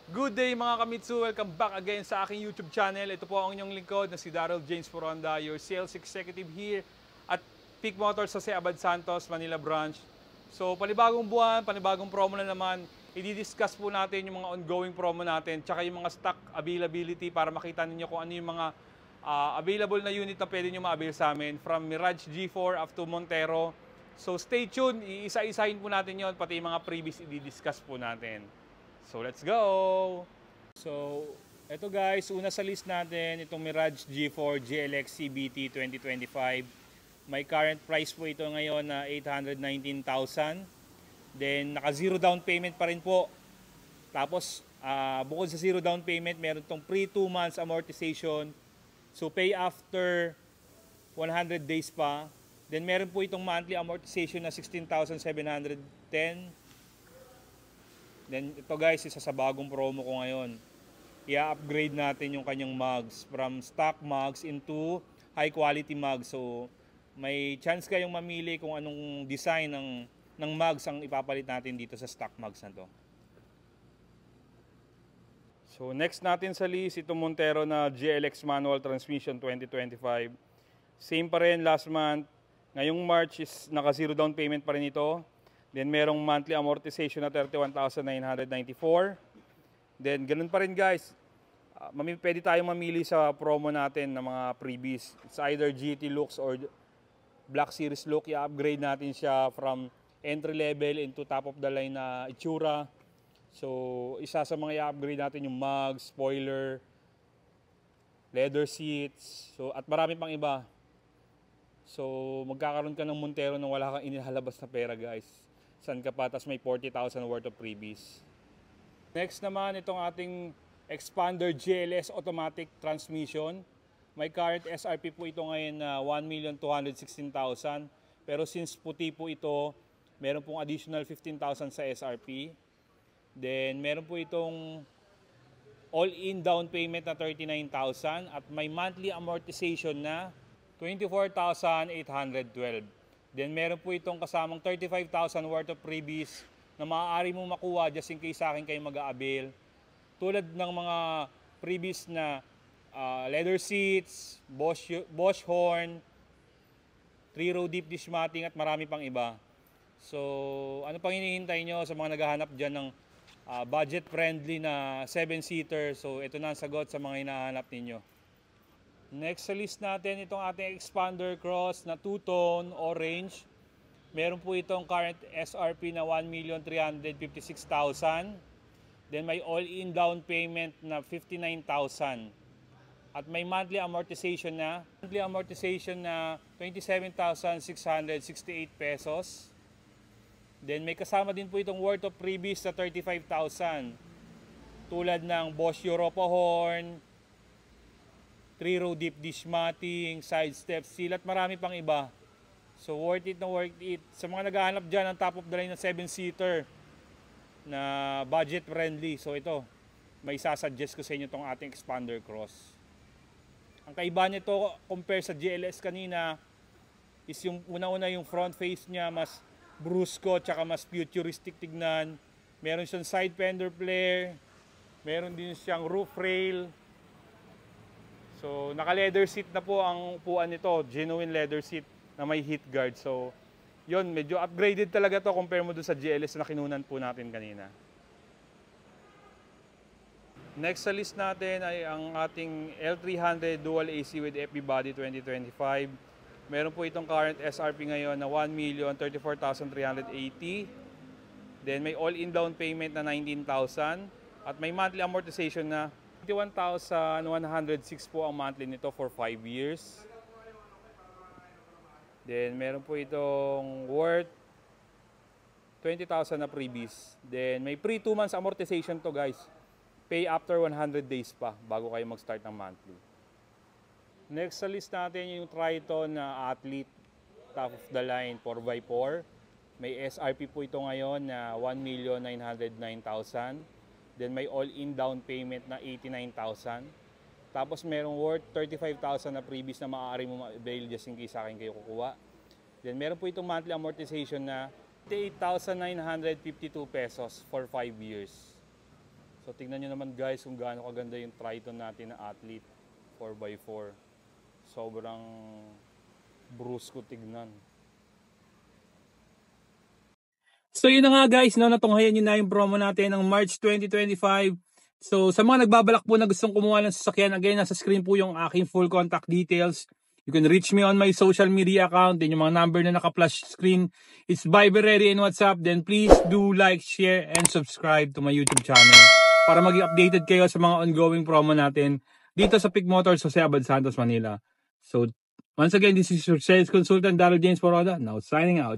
Good day mga kamitsu! Welcome back again sa aking YouTube channel. Ito po ang inyong lingkod na si Daryl James Poronda, your sales executive here at Peak Motors sa Abad Santos, Manila branch. So panibagong buwan, panibagong promo na naman. I-discuss po natin yung mga ongoing promo natin tsaka yung mga stock availability para makita ninyo kung ano yung mga available na unit na pwede nyo ma-avail sa amin from Mirage G4 up to Montero. So stay tuned, iisa-isahin po natin yon, pati yung mga previous i-discuss po natin. So let's go! So eto guys, una sa list natin itong Mirage G4 GLX CBT 2025. May current price po ito ngayon na 819,000. Then naka zero down payment pa rin po. Tapos bukod sa zero down payment, meron itong pre 2 months amortization. So pay after 100 days pa. Then meron po itong monthly amortization na 16,710. Then ito guys, isa sa bagong promo ko ngayon. I-upgrade natin yung kanyang mugs from stock mugs into high quality mugs. So may chance kayong mamili kung anong design ng mugs ang ipapalit natin dito sa stock mugs na to. So next natin sa list, itong Montero na GLX manual transmission 2025. Same pa rin last month. Ngayong March is naka zero down payment pa rin ito. Then merong monthly amortization na 31,994. Then ganun pa rin guys. Pwede tayong mamili sa promo natin ng mga freebies. It's either GT looks or Black Series look. I-upgrade natin siya from entry level into top of the line na itsura. So isa sa mga i-upgrade natin yung mug, spoiler, leather seats, so at marami pang iba. So magkakaroon ka ng Montero na wala kang inihalabas na pera guys. San ka pa, tas may 40,000 worth of freebies. Next naman, itong ating Expander GLS automatic transmission. May current SRP po ito ngayon na 1,216,000. Pero since puti po ito, meron pong additional 15,000 sa SRP. Then meron po itong all-in down payment na 39,000 at may monthly amortization na 24,812. Then meron po itong kasamang 35,000 worth of freebies na maaari mong makuha just in case sa akin kayo mag-a-avail. Tulad ng mga freebies na leather seats, Bosch horn, 3-row deep dish matting at marami pang iba. So ano pang hinihintay nyo sa mga naghahanap dyan ng budget-friendly na 7-seater? So ito na ang sagot sa mga hinahanap ninyo. Next sa list natin, itong ating Expander Cross na two-tone orange. Meron po itong current SRP na 1,356,000. Then may all-in down payment na 59,000. At may monthly amortization na 27,668 pesos. Then may kasama din po itong worth of freebies na 35,000. Tulad ng Bosch Europa horn, 3-row deep dish matting, side step seal at marami pang iba. So worth it na worth it. Sa mga naghahanap dyan ng top of the line na 7-seater na budget friendly. So ito, may sasuggest ko sa inyo itong ating Expander Cross. Ang kaiba nito compare sa GLS kanina is yung una-una yung front face niya mas brusco tsaka mas futuristic tignan. Meron siyang side fender flare. Meron din siyang roof rail. So, naka-leather seat na po ang upuan nito. Genuine leather seat na may heat guard. So, yun, medyo upgraded talaga to compare mo dun sa GLS na kinunan po natin kanina. Next sa list natin ay ang ating L300 Dual AC with FB Body 2025. Meron po itong current SRP ngayon na 1,034,380. Then, may all-in down payment na 19,000. At may monthly amortization na 21,106 po ang monthly nito for 5 years. Then meron po itong worth 20,000 na freebies. Then may pre 2 months amortization to guys. Pay after 100 days pa bago kayo mag-start ng monthly. Next sa list natin yung Triton na Athlete top of the line 4x4. May SRP po ito ngayon na 1,909,000. Then may all-in down payment na 89,000. Tapos merong worth 35,000 na freebies na maaari mo ma-avail just in case sa akin kayo kukuha. Then meron po itong monthly amortization na 8,952 pesos for 5 years. So So tingnan nyo naman guys kung gaano kaganda yung Triton natin na Athlete 4x4. Sobrang brusko tignan. So yun na nga guys, no, natunghayan nyo na yung promo natin ng March 2025. So sa mga nagbabalak po na gustong kumuha ng sasakyan, again, nasa screen po yung aking full contact details. You can reach me on my social media account. Then yung mga number na naka-flash screen is Viber, Ready, and WhatsApp. Then please do like, share, and subscribe to my YouTube channel para maging updated kayo sa mga ongoing promo natin dito sa Pick Motors, Jose Abad Santos, Manila. So once again, this is your sales consultant, Daryl James Poroda, now signing out.